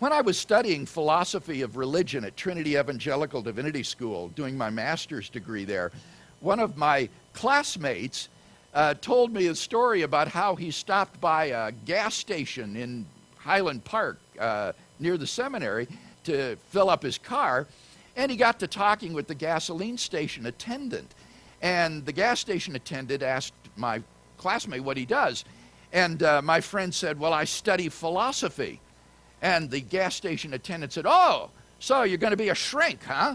When I was studying philosophy of religion at Trinity Evangelical Divinity School, doing my master's degree there, one of my classmates told me a story about how he stopped by a gas station in Highland Park near the seminary to fill up his car, and he got to talking with the gasoline station attendant. And the gas station attendant asked my classmate what he does. And my friend said, well, I study philosophy. And the gas station attendant said, oh, so you're going to be a shrink, huh?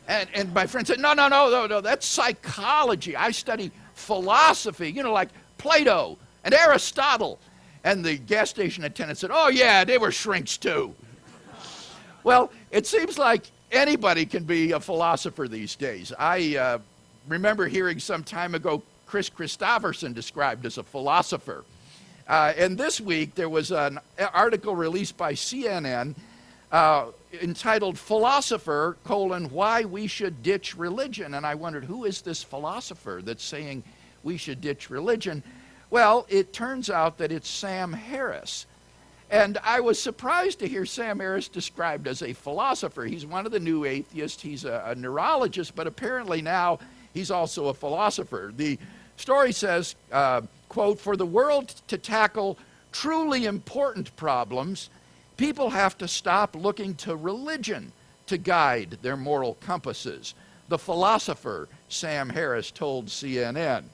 And my friend said, no, that's psychology. I study philosophy, like Plato and Aristotle. And the gas station attendant said, oh, yeah, they were shrinks too. Well, it seems like anybody can be a philosopher these days. I remember hearing some time ago Chris Christopherson described as a philosopher. And this week there was an article released by CNN entitled Philosopher, Why We Should Ditch Religion. And I wondered, who is this philosopher that's saying we should ditch religion? Well, it turns out that it's Sam Harris. And I was surprised to hear Sam Harris described as a philosopher. He's one of the new atheists. He's a neurologist, but apparently now he's also a philosopher. The story says, quote, for the world to tackle truly important problems, people have to stop looking to religion to guide their moral compasses. The philosopher, Sam Harris, told CNN.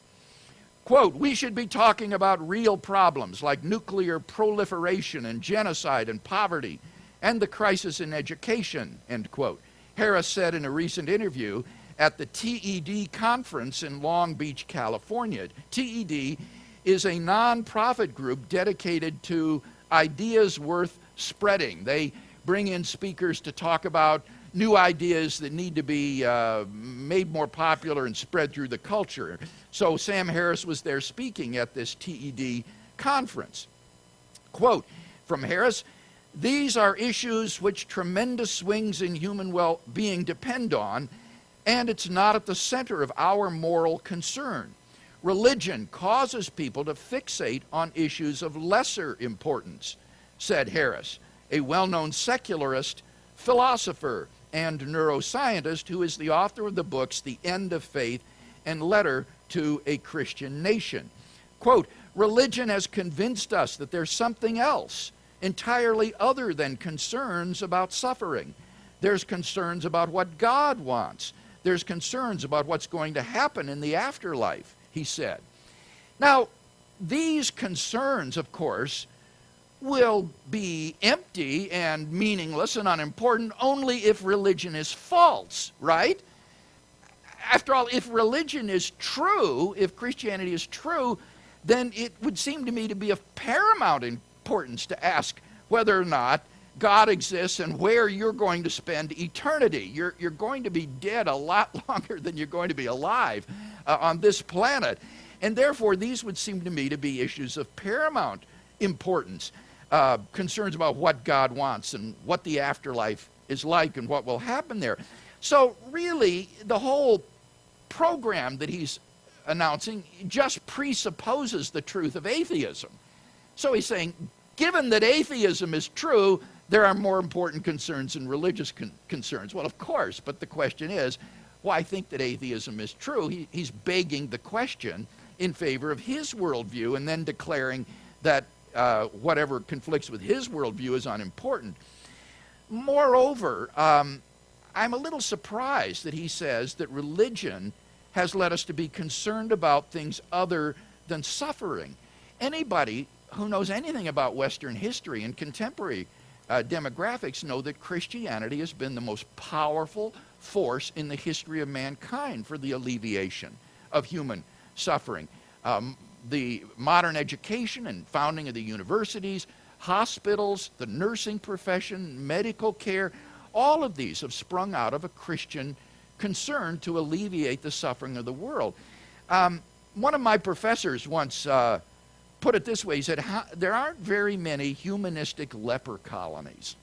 Quote, we should be talking about real problems like nuclear proliferation and genocide and poverty and the crisis in education, end quote. Harris said in a recent interview at the TED conference in Long Beach, California. TED is a nonprofit group dedicated to ideas worth spreading. They bring in speakers to talk about new ideas that need to be made more popular and spread through the culture. So Sam Harris was there speaking at this TED conference. Quote from Harris, these are issues which tremendous swings in human well-being depend on, and it's not at the center of our moral concern. Religion causes people to fixate on issues of lesser importance, said Harris, a well-known secularist, philosopher, and neuroscientist who is the author of the books The End of Faith and Letter to a Christian Nation. Quote, religion has convinced us that there's something else entirely other than concerns about suffering. There's concerns about what God wants. There's concerns about what's going to happen in the afterlife, he said. Now, these concerns, of course, will be empty and meaningless and unimportant only if religion is false, right? After all, if religion is true, if Christianity is true, then it would seem to me to be of paramount importance to ask whether or not God exists and where you're going to spend eternity. You're going to be dead a lot longer than you're going to be alive on this planet. And therefore, these would seem to me to be issues of paramount importance. Concerns about what God wants and what the afterlife is like and what will happen there. So really, the whole program that he's announcing just presupposes the truth of atheism. So he's saying, given that atheism is true, there are more important concerns than religious concerns. Well, of course, but the question is, well, I think that atheism is true. He's begging the question in favor of his worldview and then declaring that whatever conflicts with his worldview is unimportant. Moreover, I'm a little surprised that he says that religion has led us to be concerned about things other than suffering. Anybody who knows anything about Western history and contemporary demographics know that Christianity has been the most powerful force in the history of mankind for the alleviation of human suffering. The modern education and founding of the universities, hospitals, the nursing profession, medical care, all of these have sprung out of a Christian concern to alleviate the suffering of the world. One of my professors once put it this way, he said, there aren't very many humanistic leper colonies.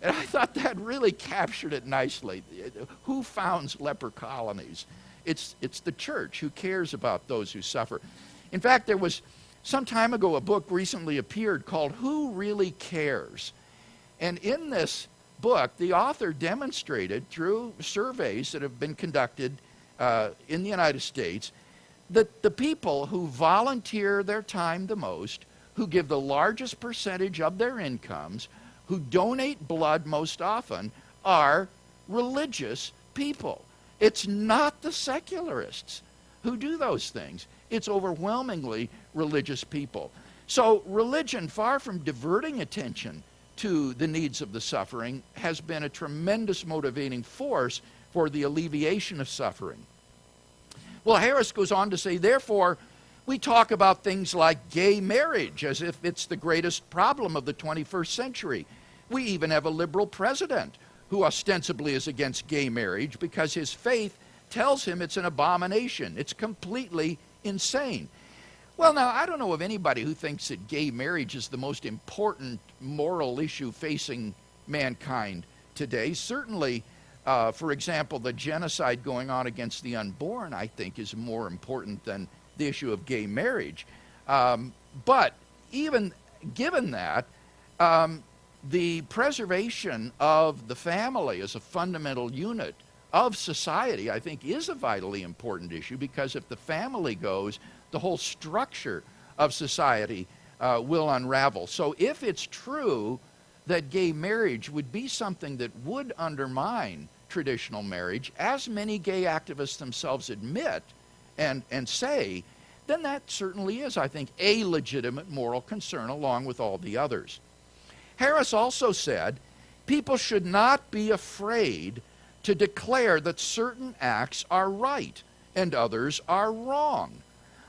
And I thought that really captured it nicely. Who founds leper colonies? It's the church who cares about those who suffer. In fact, there was some time ago a book recently appeared called Who Really Cares? And in this book, the author demonstrated through surveys that have been conducted in the United States that the people who volunteer their time the most, who give the largest percentage of their incomes, who donate blood most often, are religious people. It's not the secularists who do those things. It's overwhelmingly religious people. So religion, far from diverting attention to the needs of the suffering, has been a tremendous motivating force for the alleviation of suffering. Well, Harris goes on to say, therefore, we talk about things like gay marriage as if it's the greatest problem of the 21st century. We even have a liberal president who ostensibly is against gay marriage because his faith tells him it's an abomination. It's completely insane. Well, now, I don't know of anybody who thinks that gay marriage is the most important moral issue facing mankind today. Certainly, for example, the genocide going on against the unborn, I think, is more important than the issue of gay marriage. But even given that, the preservation of the family as a fundamental unit of society, I think, is a vitally important issue, because if the family goes, the whole structure of society will unravel. So if it's true that gay marriage would be something that would undermine traditional marriage, as many gay activists themselves admit and say, then that certainly is, I think, a legitimate moral concern along with all the others. Harris also said, people should not be afraid to declare that certain acts are right and others are wrong.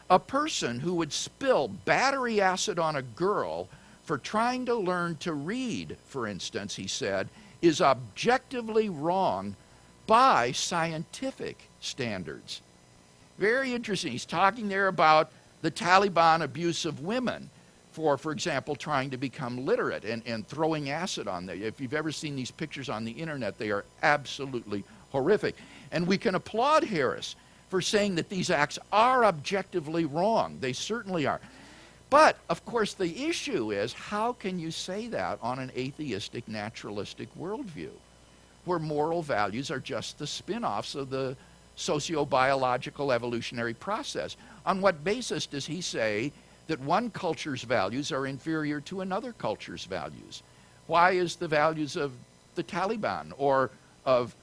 A person who would spill battery acid on a girl for trying to learn to read, for instance, he said, is objectively wrong by scientific standards. Very interesting. He's talking there about the Taliban abuse of women for example, trying to become literate and throwing acid on them. If you've ever seen these pictures on the internet, they are absolutely horrific. And we can applaud Harris for saying that these acts are objectively wrong. They certainly are. But, of course, the issue is, how can you say that on an atheistic, naturalistic worldview, where moral values are just the spin-offs of the socio-biological evolutionary process? On what basis does he say that one culture's values are inferior to another culture's values? Why is the values of the Taliban or of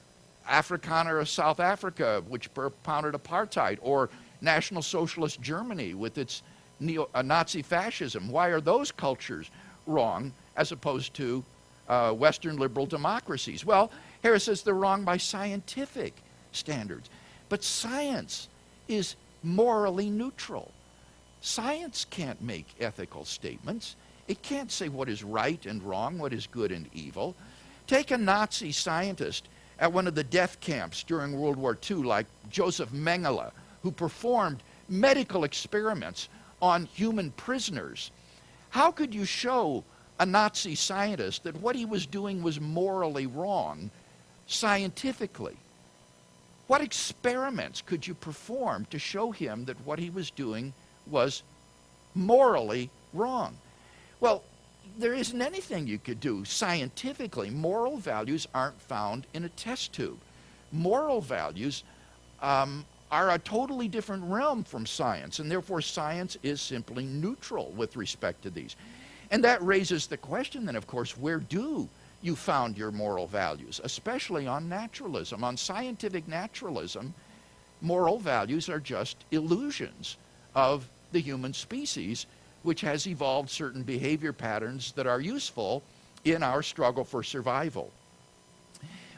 Afrikaner of South Africa, which propounded apartheid, or National Socialist Germany with its Nazi fascism, why are those cultures wrong as opposed to Western liberal democracies? Well, Harris says they're wrong by scientific standards. But science is morally neutral. Science can't make ethical statements. It can't say what is right and wrong, what is good and evil. Take a Nazi scientist at one of the death camps during World War II, like Joseph Mengele, who performed medical experiments on human prisoners. How could you show a Nazi scientist that what he was doing was morally wrong scientifically? What experiments could you perform to show him that what he was doing was morally wrong? Well, there isn't anything you could do scientifically. Moral values aren't found in a test tube. Moral values are a totally different realm from science, and therefore science is simply neutral with respect to these. And that raises the question then, of course, where do you found your moral values, especially on naturalism? On scientific naturalism, moral values are just illusions of the human species, which has evolved certain behavior patterns that are useful in our struggle for survival.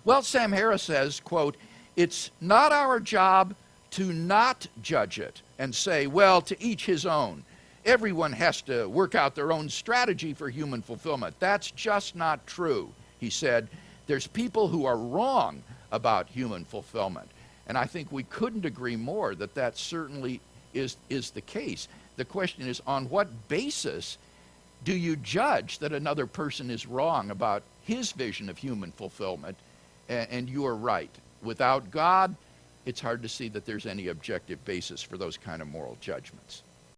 Well, Sam Harris says, quote, "It's not our job to not judge it and say, well, to each his own. Everyone has to work out their own strategy for human fulfillment. That's just not true," he said. "There's people who are wrong about human fulfillment." And I think we couldn't agree more that that certainly is the case. The question is, on what basis do you judge that another person is wrong about his vision of human fulfillment and you are right? Without God, it's hard to see that there's any objective basis for those kind of moral judgments.